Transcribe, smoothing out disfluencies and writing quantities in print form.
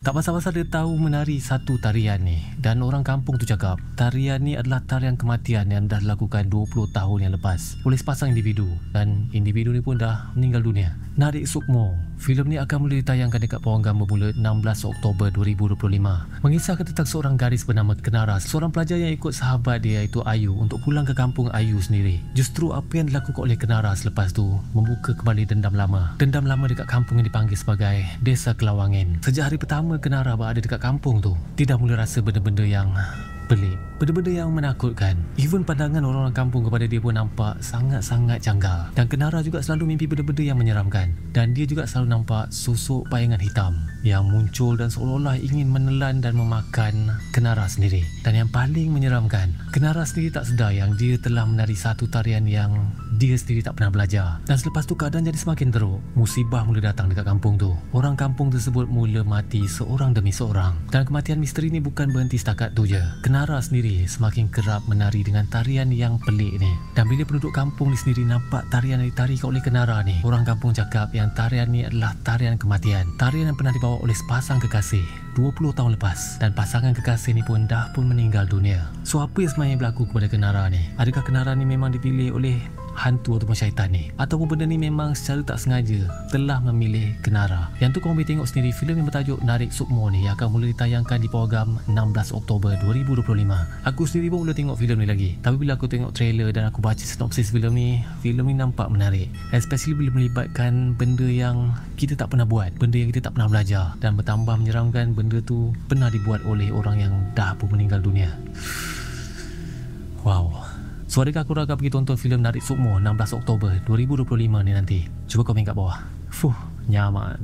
Tak pasal-pasal dia tahu menari satu tarian ni. Dan orang kampung tu cakap tarian ni adalah tarian kematian yang dah dilakukan 20 tahun yang lepas oleh sepasang individu. Dan individu ni pun dah meninggal dunia. Narik Sukmo. Filem ni akan mula ditayangkan dekat Pawagam bermula 16 Oktober 2025. Mengisahkan tentang seorang gadis bernama Kenara, seorang pelajar yang ikut sahabat dia iaitu Ayu untuk pulang ke kampung Ayu sendiri. Justru apa yang dilakukan oleh Kenara selepas tu membuka kembali dendam lama. Dendam lama dekat kampung yang dipanggil sebagai Desa Kelawangin. Sejak hari pertama Kenara berada dekat kampung tu, dia dah mula rasa benda-benda yang pelik, benda-benda yang menakutkan. Even pandangan orang-orang kampung kepada dia pun nampak sangat-sangat janggal. Dan Kenara juga selalu mimpi benda-benda yang menyeramkan. Dan dia juga selalu nampak sosok bayangan hitam yang muncul dan seolah-olah ingin menelan dan memakan Kenara sendiri. Dan yang paling menyeramkan, Kenara sendiri tak sedar yang dia telah menari satu tarian yang dia sendiri tak pernah belajar. Dan selepas tu keadaan jadi semakin teruk. Musibah mula datang dekat kampung tu. Orang kampung tersebut mula mati seorang demi seorang. Dan kematian misteri ni bukan berhenti setakat tu je. Kenara sendiri semakin kerap menari dengan tarian yang pelik ni. Dan bila penduduk kampung ni sendiri nampak tarian yang ditarikan oleh Kenara ni, orang kampung cakap yang tarian ni adalah tarian kematian. Tarian yang pernah dibawa oleh sepasang kekasih 20 tahun lepas. Dan pasangan kekasih ni pun dah pun meninggal dunia. So apa yang sebenarnya berlaku kepada Kenara ni? Adakah Kenara ni memang dipilih oleh hantu ataupun syaitan ni, ataupun benda ni memang secara tak sengaja telah memilih Kenara? Yang tu korang boleh tengok sendiri filem yang bertajuk Narik Sukmo ni yang akan mula ditayangkan di Pawagam 16 Oktober 2025. Aku sendiri pun belum tengok filem ni lagi, tapi bila aku tengok trailer dan aku baca sinopsis filem ni nampak menarik, especially bila melibatkan benda yang kita tak pernah buat, benda yang kita tak pernah belajar, dan bertambah menyeramkan benda tu pernah dibuat oleh orang yang dah pun meninggal dunia. Wow. So adakah korang akan pergi tonton filem Narik Sukmo 16 Oktober 2025 ni nanti? Cuba komen kat bawah. Nyaman.